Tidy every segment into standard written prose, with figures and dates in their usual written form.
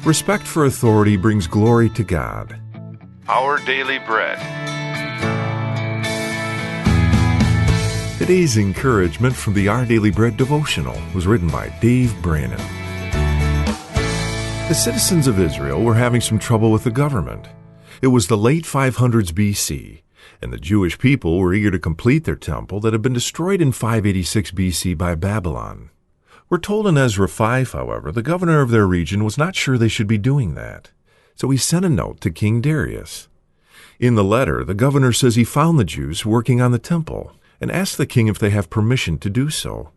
Respect for authority brings glory to God. Our Daily Bread. Today's encouragement from the Our Daily Bread devotional was written by Dave Brannon. The citizens of Israel were having some trouble with the government. It was the late 500s BC, and the Jewish people were eager to complete their temple that had been destroyed in 586 BC by Babylon. We're told in Ezra 5, however, the governor of their region was not sure they should be doing that. So he sent a note to King Darius. In the letter, the governor says he found the Jews working on the temple and asked the king if they have permission to do so.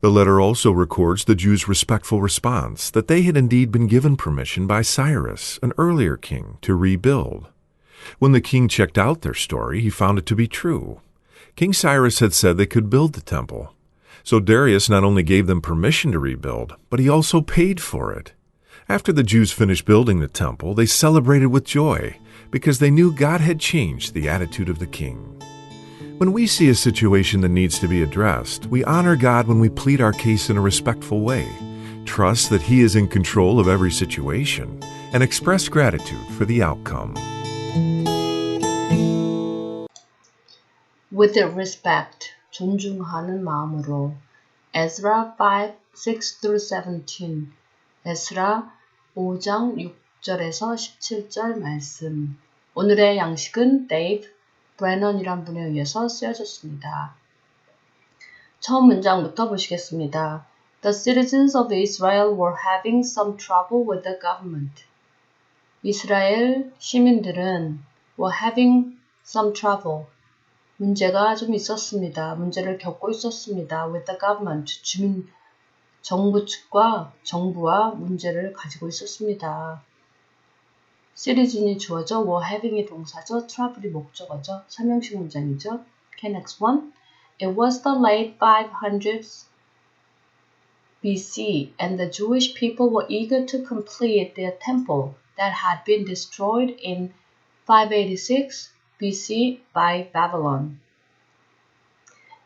The letter also records the Jews' respectful response that they had indeed been given permission by Cyrus, an earlier king, to rebuild. When the king checked out their story, he found it to be true. King Cyrus had said they could build the temple. So Darius not only gave them permission to rebuild, but he also paid for it. After the Jews finished building the temple, they celebrated with joy because they knew God had changed the attitude of the king. When we see a situation that needs to be addressed, we honor God when we plead our case in a respectful way, trust that He is in control of every situation, and express gratitude for the outcome. With respect, 존중하는 마음으로. Ezra 5, 6-17. 에스라 5장 6절에서 17절 말씀. 오늘의 양식은 데이브 브래넌이란 분에 의해서 쓰여졌습니다. 처음 문장부터 보시겠습니다. The citizens of Israel were having some trouble with the government. 이스라엘 시민들은 were having some trouble. 문제가 좀 있었습니다. 문제를 겪고 있었습니다. With the government, 정부 측과 정부와 문제를 가지고 있었습니다. citizen이 주어져, were having이 동사죠. trouble이 목적어죠. 삼형식 문장이죠. Okay, next one. It was the late 500s BC, and the Jewish people were eager to complete their temple that had been destroyed in 586 BC by Babylon.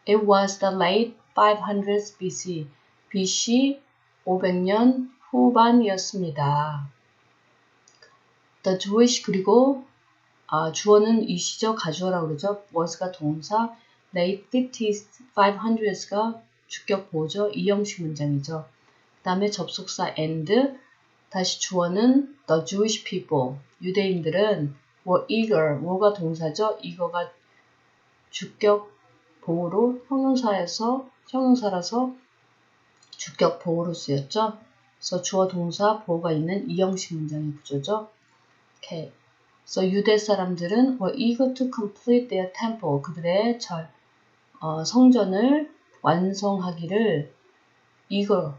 It was the late 500s BC. BC 500년 후반이었습니다. The Jewish 그리고 주어는 이시죠. 가주어라고 그러죠. was가 동사, late 500s가 주격 보호죠. 이형식 문장이죠. 그 다음에 접속사 and, 다시 주어는 the Jewish people. 유대인들은 were eager, were가 동사죠. eager가 주격 보호로 형용사라서 주격 보호로 쓰였죠. 그래서 주어 동사 보호가 있는 이형식 문장의 구조죠. Okay. So 유대 사람들은 were eager to complete their temple. 그들의 성전을 완성하기를 eager,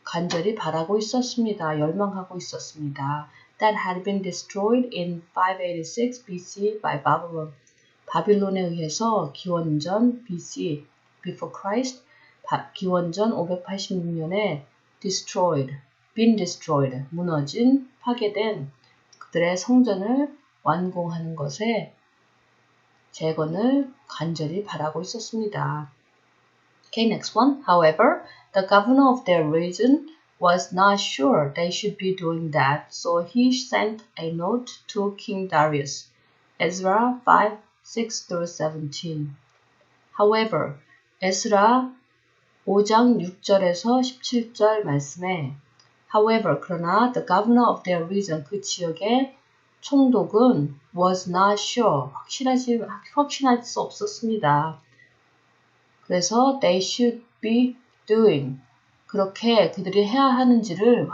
간절히 바라고 있었습니다. 열망하고 있었습니다. That had been destroyed in 586 BC by Babylon. 바빌론에 의해서 기원전 BC, before Christ, 기원전 586년에 been destroyed, 무너진, 파괴된 그들의 성전을 완공하는 것에 재건을 간절히 바라고 있었습니다. Okay, next one. However, the governor of their region was not sure they should be doing that, so he sent a note to King Darius. Ezra 5, 6-17. However, 에스라 5장 6절에서 17절 말씀에 However, 그러나 the governor of their region, 그 지역의 총독은 was not sure, 확신할 수 없었습니다. 그래서 they should be doing, 그렇게 그들이 해야 하는지를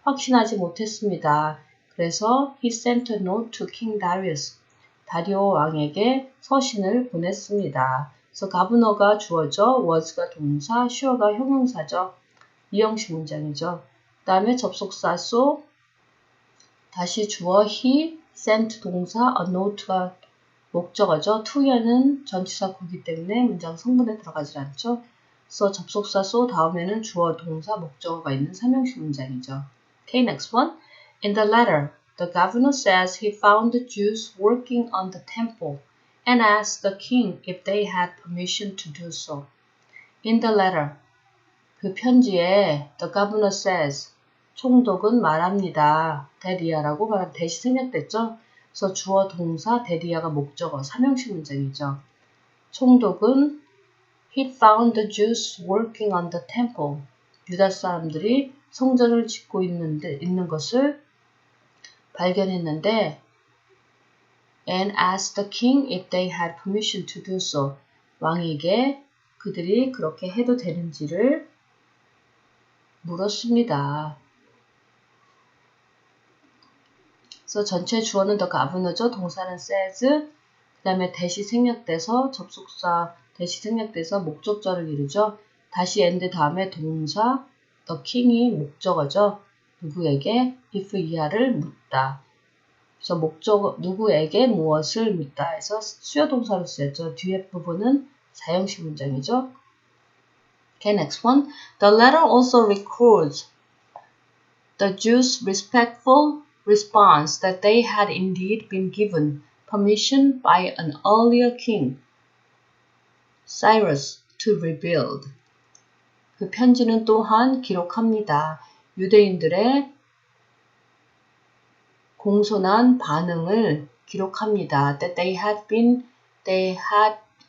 확신하지 못했습니다. 그래서 he sent a note to King Darius, 다리오 왕에게 서신을 보냈습니다. 그래서 가브너가 주어져, was가 동사, sure가 형용사죠. 이형식 문장이죠. 그 다음에 접속사 so, 다시 주어 he, sent 동사, a note가 목적어죠. to야는 전치사 구기 때문에 문장 성분에 들어가지 않죠. 그래서 접속사 so 다음에는 주어, 동사, 목적어가 있는 삼형식 문장이죠. Okay, next one. In the letter, the governor says he found the Jews working on the temple and asked the king if they had permission to do so. In the letter, 그 편지에 the governor says, 총독은 말합니다. 데리아라고 말하면 대시 생략됐죠? 그래서 주어 동사 데리아가 목적어 삼형식 문장이죠. 총독은 He found the Jews working on the temple. 유다 사람들이 성전을 짓고 있는 것을 발견했는데 and asked the king if they had permission to do so. 왕에게 그들이 그렇게 해도 되는지를 물었습니다. 그래서 전체 주어는 the governor죠. 동사는 says. 그 다음에 대시 생략돼서 접속사 대시 생략돼서 목적절을 이루죠. 다시 and 다음에 동사 the king이 목적어죠. 누구에게 if 이하를 묻다. 그래서 목적어 누구에게 무엇을 묻다 해서 수요 동사로 쓰였죠. 뒤에 부분은 사형식 문장이죠. Okay, next one. The letter also records the Jews' respectful response that they had indeed been given permission by an earlier king, Cyrus, to rebuild. 그 편지는 또한 기록합니다. 유대인들의 공손한 반응을 기록합니다. That they had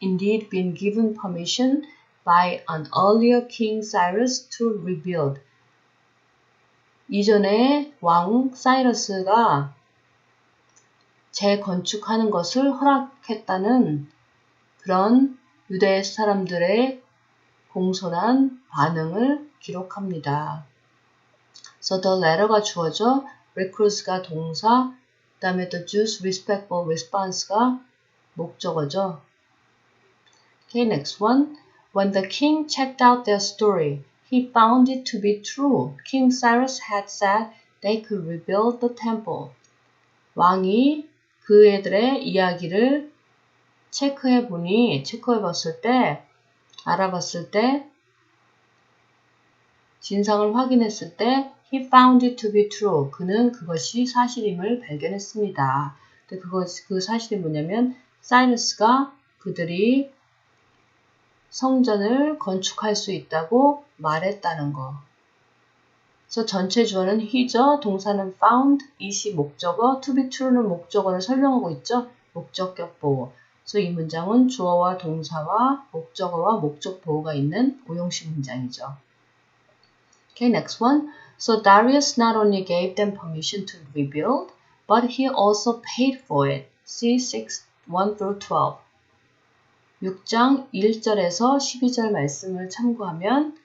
indeed been given permission by an earlier king Cyrus to rebuild. 이전에 왕 사이러스가 재건축하는 것을 허락했다는 그런 유대 사람들의 공손한 반응을 기록합니다. So the letter가 주어져, records가 동사, 그 다음에 the Jews' respectful response가 목적어죠. Okay, next one. When the king checked out their story, he found it to be true. King Cyrus had said they could rebuild the temple. 왕이 그애들의 이야기를 알아봤을 때, 진상을 확인했을 때, he found it to be true. 그는 그것이 사실임을 발견했습니다. 근데 그 사실이 뭐냐면, 사이러스가 그들이 성전을 건축할 수 있다고 말했다는 거. 그래서 전체 주어는 he죠. 동사는 found, it이 목적어, to be true는 목적어를 설명하고 있죠. 목적격 보호. 그래서 이 문장은 주어와 동사와 목적어와 목적 보호가 있는 오형식 문장이죠. Okay, next one. So Darius not only gave them permission to rebuild, but he also paid for it. See 6, 1 through 12. 6장 1절에서 12절 말씀을 참고하면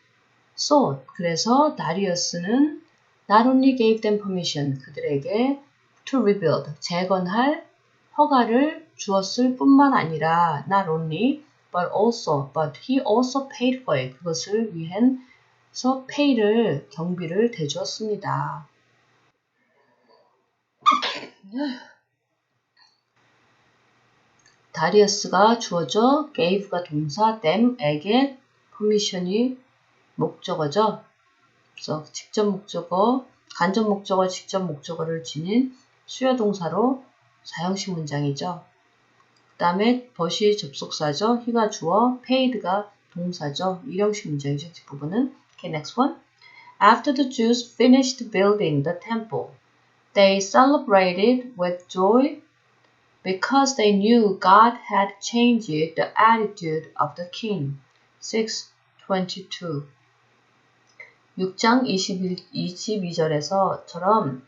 So, 그래서 다리우스는 not only gave them permission, 그들에게 to rebuild, 재건할 허가를 주었을 뿐만 아니라 not only, but he also paid for it. 그것을 위해서 pay를, 경비를 대주었습니다. 다리우스가 주어져, gave가 동사, them에게 permission이 목적어죠. 그래서 직접 목적어, 간접 목적어, 직접 목적어를 지닌 수요 동사로 사형식 문장이죠. 그 다음에 but이 접속사죠. he가 주어, paid가 동사죠. 일형식 문장이죠. 뒷부분은. Okay, next one. After the Jews finished building the temple, they celebrated with joy because they knew God had changed the attitude of the king. 6:22. 6장 22절에서처럼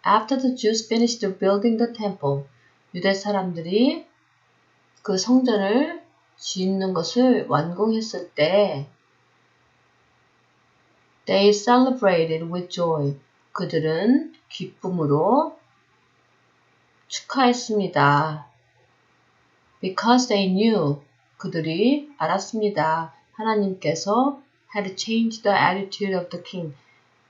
After the Jews finished building the temple, 유대 사람들이 그 성전을 짓는 것을 완공했을 때 They celebrated with joy. 그들은 기쁨으로 축하했습니다. Because they knew. 그들이 알았습니다. 하나님께서 had changed the attitude of the king.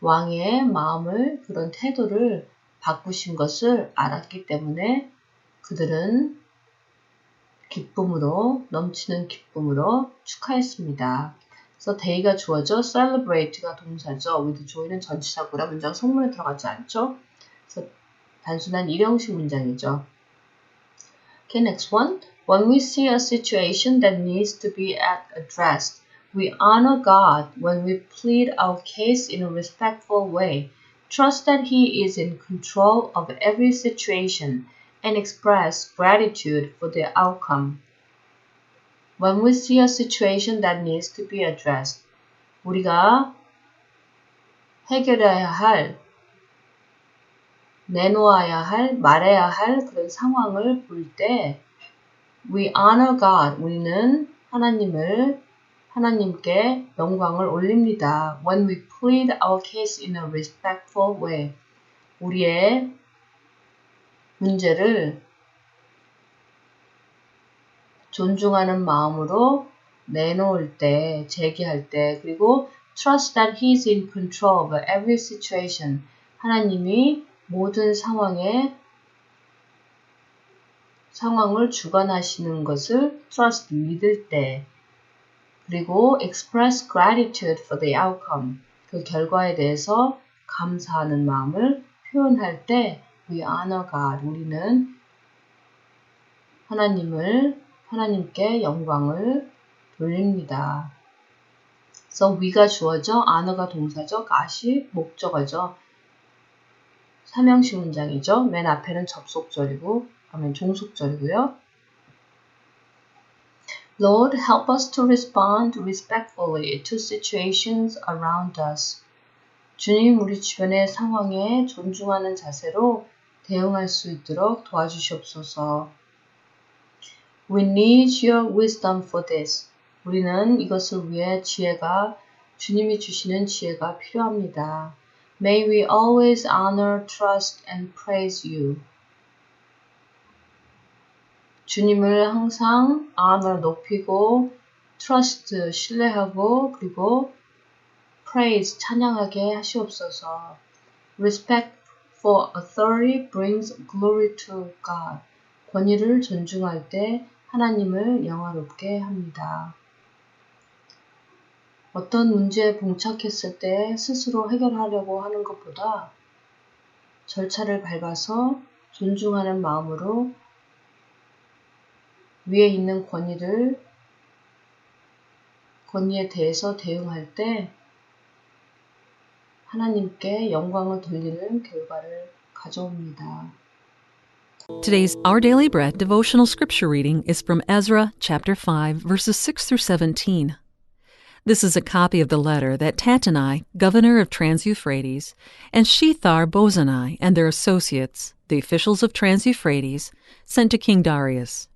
왕의 마음을, 그런 태도를 바꾸신 것을 알았기 때문에 그들은 기쁨으로, 넘치는 기쁨으로 축하했습니다. 그래서 day가 주어져, celebrate가 동사죠. with joy는 전치사구라 문장 성문에 들어가지 않죠. 그래서 단순한 일형식 문장이죠. Okay, next one. When we see a situation that needs to be addressed, we honor God when we plead our case in a respectful way. Trust that He is in control of every situation and express gratitude for the outcome. When we see a situation that needs to be addressed, 우리가 해결해야 할, 내놓아야 할, 말해야 할 그런 상황을 볼 때 We honor God. 우리는 하나님께 영광을 올립니다. When we plead our case in a respectful way. 우리의 문제를 존중하는 마음으로 내놓을 때, 제기할 때, 그리고 trust that He is in control of every situation. 하나님이 모든 상황을 주관하시는 것을 trust, 믿을 때, 그리고 express gratitude for the outcome, 그 결과에 대해서 감사하는 마음을 표현할 때 we honor God, 우리는 하나님께 영광을 돌립니다. So we가 주어져, honor가 동사죠, god이 목적어죠. 삼형식 문장이죠. 맨 앞에는 접속절이고, 그다음에 종속절이고요. Lord, help us to respond respectfully to situations around us. 주님, 우리 주변의 상황에 존중하는 자세로 대응할 수 있도록 도와주시옵소서. We need your wisdom for this. 우리는 이것을 위해 주님이 주시는 지혜가 필요합니다. May we always honor, trust, and praise you. 주님을 항상 honor, 높이고, trust, 신뢰하고, 그리고 praise, 찬양하게 하시옵소서. Respect for authority brings glory to God. 권위를 존중할 때 하나님을 영화롭게 합니다. 어떤 문제에 봉착했을 때 스스로 해결하려고 하는 것보다 절차를 밟아서 존중하는 마음으로 위에 있는 권위에 대해서 대응할 때 하나님께 영광을 돌리는 결과를 가져옵니다. Today's Our Daily Bread devotional scripture reading is from Ezra chapter 5, verses 6 through 17. This is a copy of the letter that Tatanai, governor of Trans-Euphrates, and Shethar-Bozenai and their associates, the officials of Trans-Euphrates, sent to King Darius.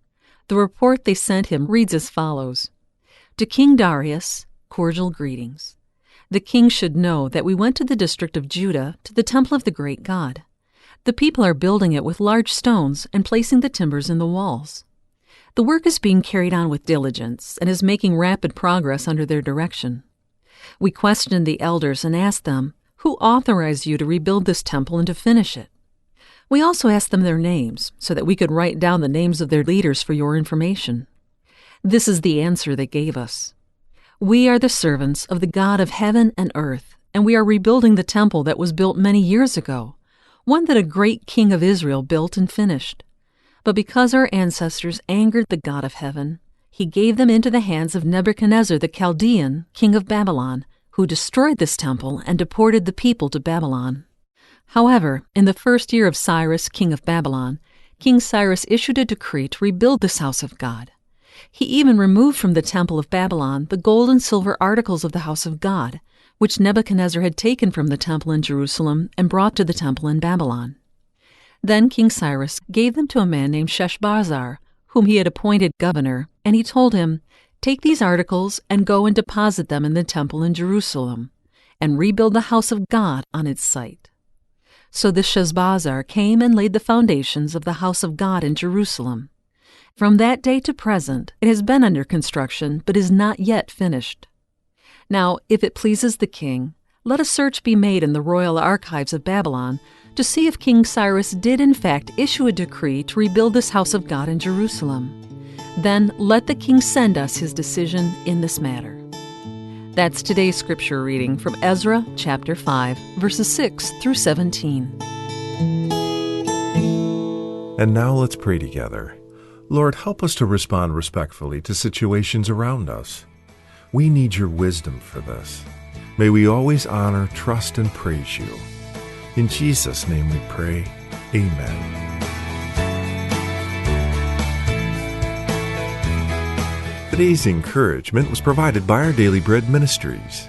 The report they sent him reads as follows. To King Darius, cordial greetings. The king should know that we went to the district of Judah to the temple of the great God. The people are building it with large stones and placing the timbers in the walls. The work is being carried on with diligence and is making rapid progress under their direction. We questioned the elders and asked them, who authorized you to rebuild this temple and to finish it? We also asked them their names so that we could write down the names of their leaders for your information. This is the answer they gave us. We are the servants of the God of heaven and earth, and we are rebuilding the temple that was built many years ago, one that a great king of Israel built and finished. But because our ancestors angered the God of heaven, He gave them into the hands of Nebuchadnezzar the Chaldean, king of Babylon, who destroyed this temple and deported the people to Babylon. However, in the first year of Cyrus, king of Babylon, King Cyrus issued a decree to rebuild this house of God. He even removed from the temple of Babylon the gold and silver articles of the house of God, which Nebuchadnezzar had taken from the temple in Jerusalem and brought to the temple in Babylon. Then King Cyrus gave them to a man named Sheshbazzar, whom he had appointed governor, and he told him, Take these articles and go and deposit them in the temple in Jerusalem, and rebuild the house of God on its site. So this Sheshbazzar came and laid the foundations of the house of God in Jerusalem. From that day to present, it has been under construction, but is not yet finished. Now, if it pleases the king, let a search be made in the royal archives of Babylon to see if King Cyrus did in fact issue a decree to rebuild this house of God in Jerusalem. Then let the king send us his decision in this matter. That's today's scripture reading from Ezra chapter 5, verses 6 through 17. And now let's pray together. Lord, help us to respond respectfully to situations around us. We need your wisdom for this. May we always honor, trust, and praise you. In Jesus' name we pray. Amen. Today's encouragement was provided by Our Daily Bread Ministries.